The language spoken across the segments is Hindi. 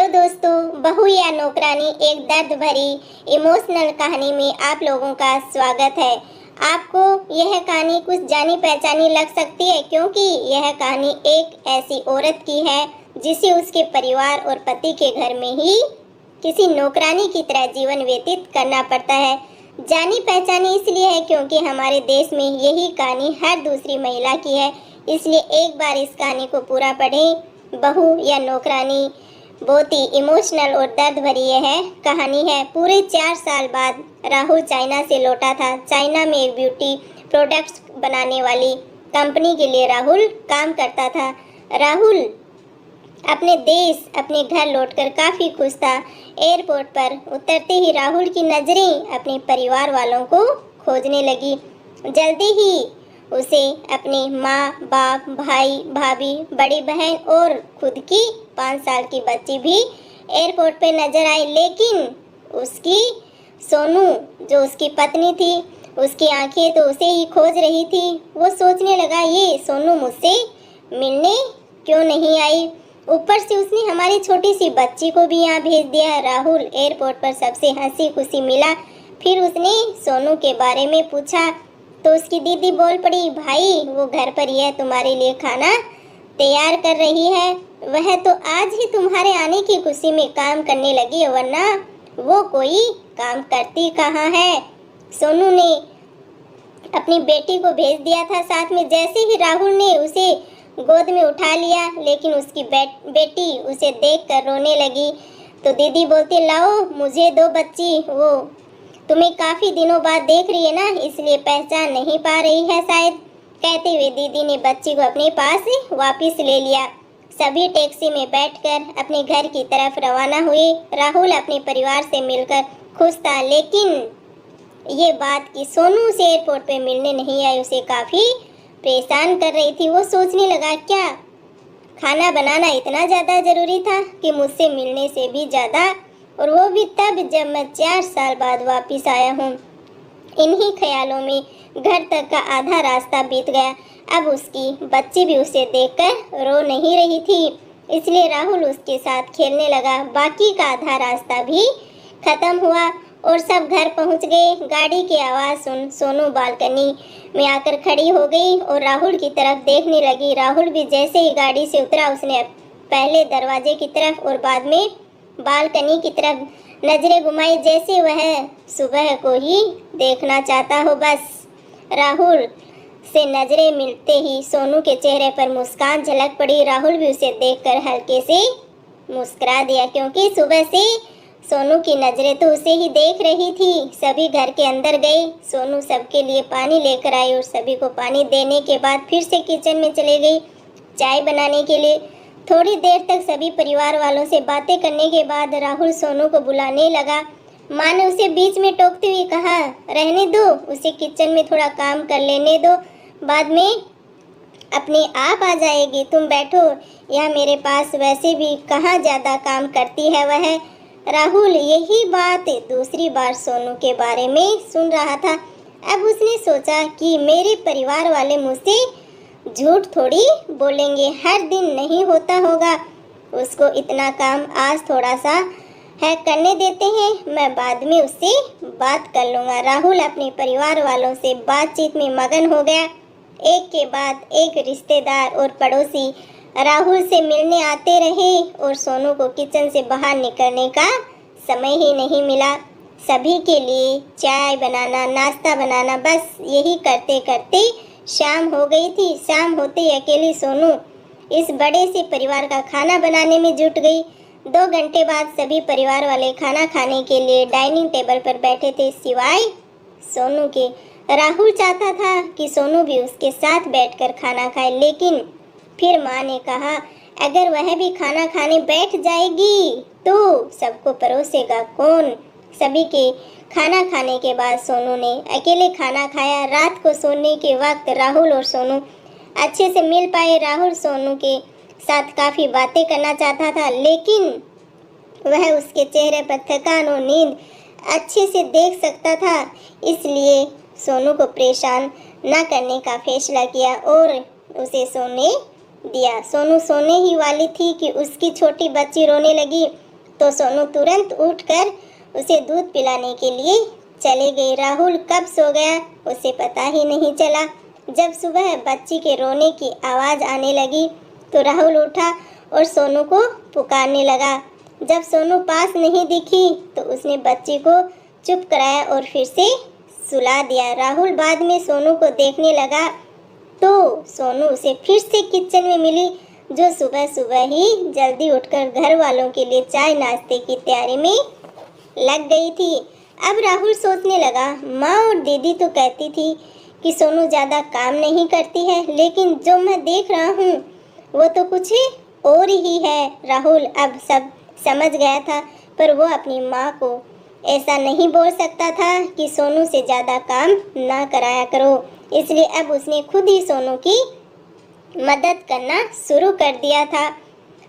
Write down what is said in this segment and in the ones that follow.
दोस्तों, बहू या नौकरानी एक दर्द भरी इमोशनल कहानी में आप लोगों का स्वागत है। आपको यह कहानी कुछ जानी पहचानी लग सकती है क्योंकि यह कहानी एक ऐसी औरत की है जिसे उसके परिवार और पति के घर में ही किसी नौकरानी की तरह जीवन व्यतीत करना पड़ता है। जानी पहचानी इसलिए है क्योंकि हमारे देश में यही कहानी हर दूसरी महिला की है, इसलिए एक बार इस कहानी को पूरा पढ़ें। बहू या नौकरानी बहुत ही इमोशनल और दर्द भरी यह कहानी है। पूरे 4 साल बाद राहुल चाइना से लौटा था। चाइना में एक ब्यूटी प्रोडक्ट्स बनाने वाली कंपनी के लिए राहुल काम करता था। राहुल अपने देश अपने घर लौटकर काफ़ी खुश था। एयरपोर्ट पर उतरते ही राहुल की नज़रें अपने परिवार वालों को खोजने लगी। जल्दी ही उसे अपने माँ बाप भाई भाभी बड़ी बहन और खुद की 5 साल की बच्ची भी एयरपोर्ट पे नजर आई, लेकिन उसकी सोनू जो उसकी पत्नी थी, उसकी आंखें तो उसे ही खोज रही थी। वो सोचने लगा, ये सोनू मुझसे मिलने क्यों नहीं आई, ऊपर से उसने हमारी छोटी सी बच्ची को भी यहाँ भेज दिया। राहुल एयरपोर्ट पर सबसे हंसी खुशी मिला। फिर उसने सोनू के बारे में पूछा तो उसकी दीदी बोल पड़ी, भाई वो घर पर ही है, तुम्हारे लिए खाना तैयार कर रही है। वह तो आज ही तुम्हारे आने की खुशी में काम करने लगी है, वरना वो कोई काम करती कहाँ है। सोनू ने अपनी बेटी को भेज दिया था साथ में। जैसे ही राहुल ने उसे गोद में उठा लिया, लेकिन उसकी बेटी उसे देखकर रोने लगी। तो दीदी बोलती, लाओ मुझे दो बच्ची, वो तुम्हें काफ़ी दिनों बाद देख रही है ना, इसलिए पहचान नहीं पा रही है शायद। कहते हुए दीदी ने बच्ची को अपने पास वापस ले लिया। सभी टैक्सी में बैठकर अपने घर की तरफ रवाना हुए। राहुल अपने परिवार से मिलकर खुश था, लेकिन ये बात कि सोनू उसे एयरपोर्ट पे मिलने नहीं आई उसे काफ़ी परेशान कर रही थी। वो सोचने लगा, क्या खाना बनाना इतना ज़्यादा ज़रूरी था कि मुझसे मिलने से भी ज़्यादा, और वो भी तब जब मैं 4 साल बाद वापस आया हूँ। इन्हीं ख्यालों में घर तक का आधा रास्ता बीत गया। अब उसकी बच्ची भी उसे देखकर रो नहीं रही थी, इसलिए राहुल उसके साथ खेलने लगा। बाकी का आधा रास्ता भी खत्म हुआ और सब घर पहुंच गए। गाड़ी की आवाज़ सुन सोनू बालकनी में आकर खड़ी हो गई और राहुल की तरफ देखने लगी। राहुल भी जैसे ही गाड़ी से उतरा, उसने पहले दरवाजे की तरफ और बाद में बालकनी की तरफ नजरें घुमाई, जैसे वह सुबह को ही देखना चाहता हो। बस राहुल से नजरें मिलते ही सोनू के चेहरे पर मुस्कान झलक पड़ी। राहुल भी उसे देखकर हल्के से मुस्कुरा दिया, क्योंकि सुबह से सोनू की नजरें तो उसे ही देख रही थी। सभी घर के अंदर गए। सोनू सबके लिए पानी लेकर आई और सभी को पानी देने के बाद फिर से किचन में चले गई चाय बनाने के लिए। थोड़ी देर तक सभी परिवार वालों से बातें करने के बाद राहुल सोनू को बुलाने लगा। माँ ने उसे बीच में टोकते हुए कहा, रहने दो, उसे किचन में थोड़ा काम कर लेने दो, बाद में अपने आप आ जाएगी, तुम बैठो यहाँ मेरे पास, वैसे भी कहाँ ज़्यादा काम करती है वह। राहुल यही बात दूसरी बार सोनू के बारे में सुन रहा था। अब उसने सोचा कि मेरे परिवार वाले मुझसे झूठ थोड़ी बोलेंगे, हर दिन नहीं होता होगा, उसको इतना काम आज थोड़ा सा है करने देते हैं, मैं बाद में उससे बात कर लूँगा। राहुल अपने परिवार वालों से बातचीत में मगन हो गया। एक के बाद एक रिश्तेदार और पड़ोसी राहुल से मिलने आते रहे और सोनू को किचन से बाहर निकलने का समय ही नहीं मिला। सभी के लिए चाय बनाना, नाश्ता बनाना, बस यही करते करते शाम हो गई थी। शाम होते ही अकेली सोनू इस बड़े से परिवार का खाना बनाने में जुट गई। 2 घंटे बाद सभी परिवार वाले खाना खाने के लिए डाइनिंग टेबल पर बैठे थे, सिवाय सोनू के। राहुल चाहता था कि सोनू भी उसके साथ बैठकर खाना खाए, लेकिन फिर माँ ने कहा, अगर वह भी खाना खाने बैठ जाएगी तो सबको परोसेगा कौन। सभी के खाना खाने के बाद सोनू ने अकेले खाना खाया। रात को सोने के वक्त राहुल और सोनू अच्छे से मिल पाए। राहुल सोनू के साथ काफ़ी बातें करना चाहता था, लेकिन वह उसके चेहरे पर थकान और नींद अच्छे से देख सकता था, इसलिए सोनू को परेशान न करने का फैसला किया और उसे सोने दिया। सोनू सोने ही वाली थी कि उसकी छोटी बच्ची रोने लगी। तो सोनू तुरंत उठकर उसे दूध पिलाने के लिए चले गए। राहुल कब सो गया उसे पता ही नहीं चला। जब सुबह बच्ची के रोने की आवाज़ आने लगी तो राहुल उठा और सोनू को पुकारने लगा। जब सोनू पास नहीं दिखी तो उसने बच्ची को चुप कराया और फिर से सुला दिया। राहुल बाद में सोनू को देखने लगा तो सोनू उसे फिर से किचन में मिली, जो सुबह सुबह ही जल्दी उठकर घर वालों के लिए चाय नाश्ते की तैयारी में लग गई थी। अब राहुल सोचने लगा, माँ और दीदी तो कहती थी कि सोनू ज़्यादा काम नहीं करती है, लेकिन जो मैं देख रहा हूँ वो तो कुछ और ही है। राहुल अब सब समझ गया था, पर वो अपनी माँ को ऐसा नहीं बोल सकता था कि सोनू से ज़्यादा काम ना कराया करो। इसलिए अब उसने खुद ही सोनू की मदद करना शुरू कर दिया था।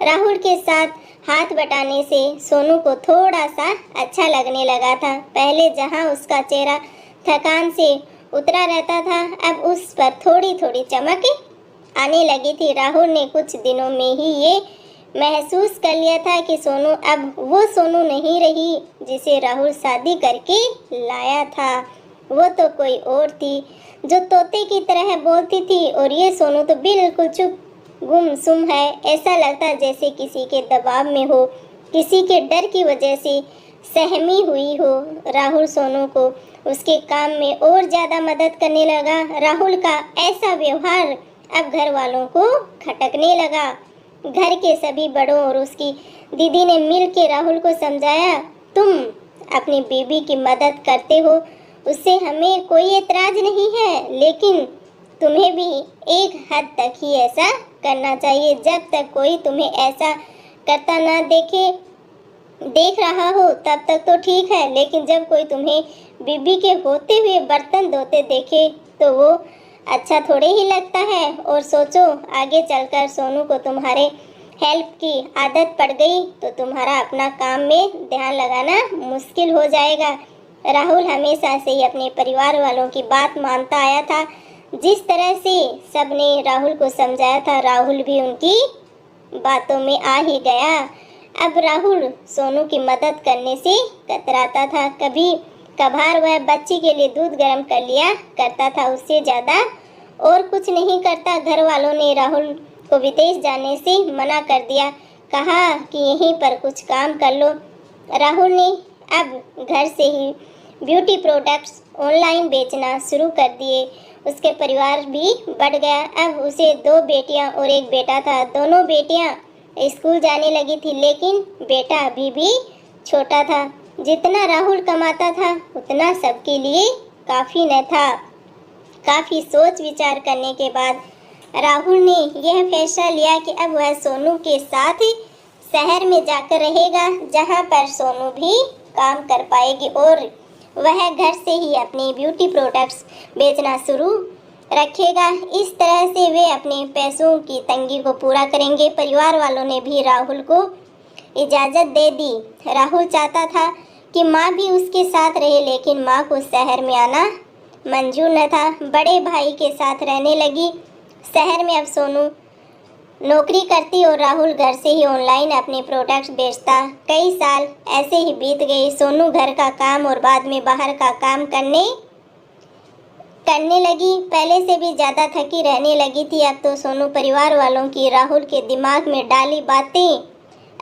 राहुल के साथ हाथ बटाने से सोनू को थोड़ा सा अच्छा लगने लगा था। पहले जहां उसका चेहरा थकान से उतरा रहता था, अब उस पर थोड़ी थोड़ी चमक आने लगी थी। राहुल ने कुछ दिनों में ही ये महसूस कर लिया था कि सोनू अब वो सोनू नहीं रही जिसे राहुल शादी करके लाया था। वो तो कोई और थी, जो तोते की तरह बोलती थी, और ये सोनू तो बिल्कुल चुप गुमसुम है। ऐसा लगता जैसे किसी के दबाव में हो, किसी के डर की वजह से सहमी हुई हो। राहुल सोनू को उसके काम में और ज़्यादा मदद करने लगा। राहुल का ऐसा व्यवहार अब घर वालों को खटकने लगा। घर के सभी बड़ों और उसकी दीदी ने मिल के राहुल को समझाया, तुम अपनी बीबी की मदद करते हो, उससे हमें कोई एतराज़ नहीं है, लेकिन तुम्हें भी एक हद तक ही ऐसा करना चाहिए। जब तक कोई तुम्हें ऐसा करता ना देख रहा हो तब तक तो ठीक है, लेकिन जब कोई तुम्हें बीबी के होते हुए बर्तन धोते देखे तो वो अच्छा थोड़े ही लगता है। और सोचो, आगे चलकर सोनू को तुम्हारे हेल्प की आदत पड़ गई तो तुम्हारा अपना काम में ध्यान लगाना मुश्किल हो जाएगा। राहुल हमेशा से ही अपने परिवार वालों की बात मानता आया था। जिस तरह से सबने राहुल को समझाया था, राहुल भी उनकी बातों में आ ही गया। अब राहुल सोनू की मदद करने से कतराता था। कभी कभार वह बच्ची के लिए दूध गर्म कर लिया करता था, उससे ज़्यादा और कुछ नहीं करता। घर वालों ने राहुल को विदेश जाने से मना कर दिया, कहा कि यहीं पर कुछ काम कर लो। राहुल ने अब घर से ही ब्यूटी प्रोडक्ट्स ऑनलाइन बेचना शुरू कर दिए। उसके परिवार भी बढ़ गया। अब उसे 2 बेटियां और 1 बेटा था। दोनों बेटियां स्कूल जाने लगी थी, लेकिन बेटा अभी भी छोटा था। जितना राहुल कमाता था उतना सबके लिए काफ़ी न था। काफ़ी सोच विचार करने के बाद राहुल ने यह फैसला लिया कि अब वह सोनू के साथ शहर में जाकर रहेगा, जहां पर सोनू भी काम कर पाएगी और वह घर से ही अपनी ब्यूटी प्रोडक्ट्स बेचना शुरू रखेगा। इस तरह से वे अपने पैसों की तंगी को पूरा करेंगे। परिवार वालों ने भी राहुल को इजाज़त दे दी। राहुल चाहता था कि माँ भी उसके साथ रहे, लेकिन माँ को शहर में आना मंजूर न था। बड़े भाई के साथ रहने लगी। शहर में अब सोनू नौकरी करती और राहुल घर से ही ऑनलाइन अपने प्रोडक्ट्स बेचता। कई साल ऐसे ही बीत गए। सोनू घर का काम और बाद में बाहर का काम करने लगी। पहले से भी ज़्यादा थकी रहने लगी थी। अब तो सोनू परिवार वालों की राहुल के दिमाग में डाली बातें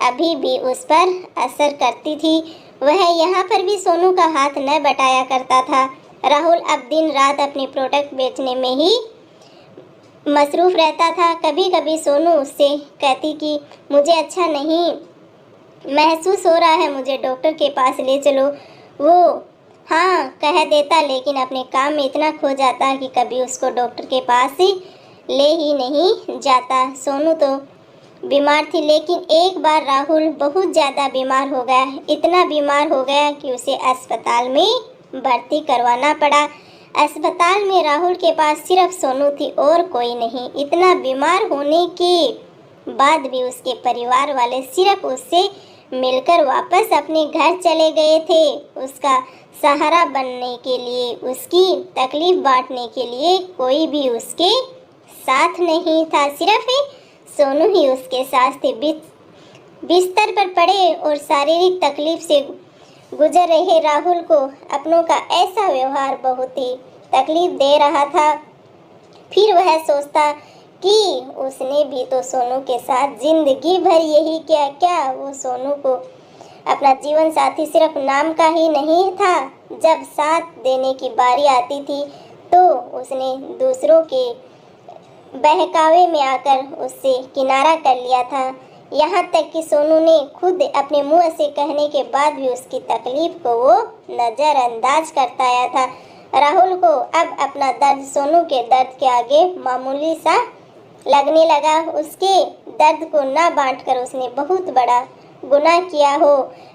अभी भी उस पर असर करती थी। वह यहाँ पर भी सोनू का हाथ न बटाया करता था। राहुल अब दिन रात अपने प्रोडक्ट बेचने में ही मसरूफ़ रहता था। कभी कभी सोनू उससे कहती कि मुझे अच्छा नहीं महसूस हो रहा है, मुझे डॉक्टर के पास ले चलो। वो हाँ कह देता, लेकिन अपने काम में इतना खो जाता कि कभी उसको डॉक्टर के पास ले ही नहीं जाता। सोनू तो बीमार थी, लेकिन एक बार राहुल बहुत ज़्यादा बीमार हो गया। इतना बीमार हो गया कि उसे अस्पताल में भर्ती करवाना पड़ा। अस्पताल में राहुल के पास सिर्फ सोनू थी और कोई नहीं। इतना बीमार होने के बाद भी उसके परिवार वाले सिर्फ उससे मिलकर वापस अपने घर चले गए थे। उसका सहारा बनने के लिए, उसकी तकलीफ बांटने के लिए कोई भी उसके साथ नहीं था। सिर्फ सोनू ही उसके साथ थे। बिस्तर पर पड़े और शारीरिक तकलीफ से गुजर रहे राहुल को अपनों का ऐसा व्यवहार बहुत ही तकलीफ दे रहा था। फिर वह सोचता कि उसने भी तो सोनू के साथ जिंदगी भर यही किया, क्या वो सोनू को अपना जीवन साथी सिर्फ नाम का ही नहीं था। जब साथ देने की बारी आती थी तो उसने दूसरों के बहकावे में आकर उससे किनारा कर लिया था। यहाँ तक कि सोनू ने खुद अपने मुंह से कहने के बाद भी उसकी तकलीफ को वो नज़रअंदाज करता आया था। राहुल को अब अपना दर्द सोनू के दर्द के आगे मामूली सा लगने लगा। उसके दर्द को ना बांटकर उसने बहुत बड़ा गुनाह किया हो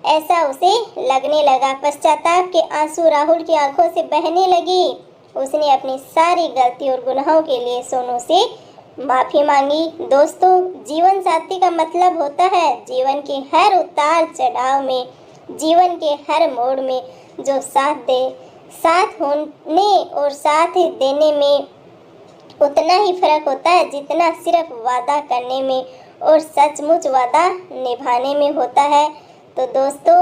ऐसा उसे लगने लगा। पश्चाताप के आंसू राहुल की आंखों से बहने लगी। उसने अपनी सारी गलती और गुनाहों के लिए सोनू से माफ़ी मांगी। दोस्तों, जीवन साथी का मतलब होता है जीवन के हर उतार चढ़ाव में, जीवन के हर मोड़ में जो साथ दे। साथ होने और साथ देने में उतना ही फर्क होता है जितना सिर्फ वादा करने में और सचमुच वादा निभाने में होता है। तो दोस्तों,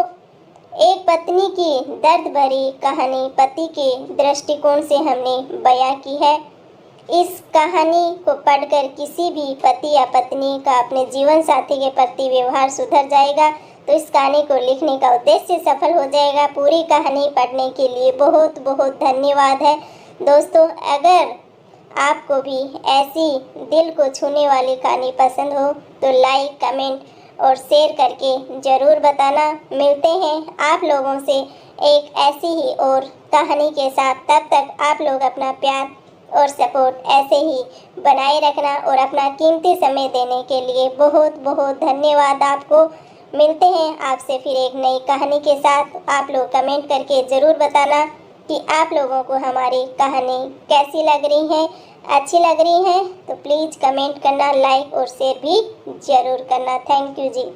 एक पत्नी की दर्द भरी कहानी पति के दृष्टिकोण से हमने बयां की है। इस कहानी को पढ़कर किसी भी पति या पत्नी का अपने जीवन साथी के प्रति व्यवहार सुधर जाएगा, तो इस कहानी को लिखने का उद्देश्य सफल हो जाएगा। पूरी कहानी पढ़ने के लिए बहुत बहुत धन्यवाद है। दोस्तों, अगर आपको भी ऐसी दिल को छूने वाली कहानी पसंद हो तो लाइक, कमेंट और शेयर करके ज़रूर बताना। मिलते हैं आप लोगों से एक ऐसी ही और कहानी के साथ। तब तक आप लोग अपना प्यार और सपोर्ट ऐसे ही बनाए रखना और अपना कीमती समय देने के लिए बहुत बहुत धन्यवाद आपको। मिलते हैं आपसे फिर एक नई कहानी के साथ। आप लोग कमेंट करके ज़रूर बताना कि आप लोगों को हमारी कहानी कैसी लग रही है। अच्छी लग रही है तो प्लीज़ कमेंट करना, लाइक और शेयर भी ज़रूर करना। Thank you ji.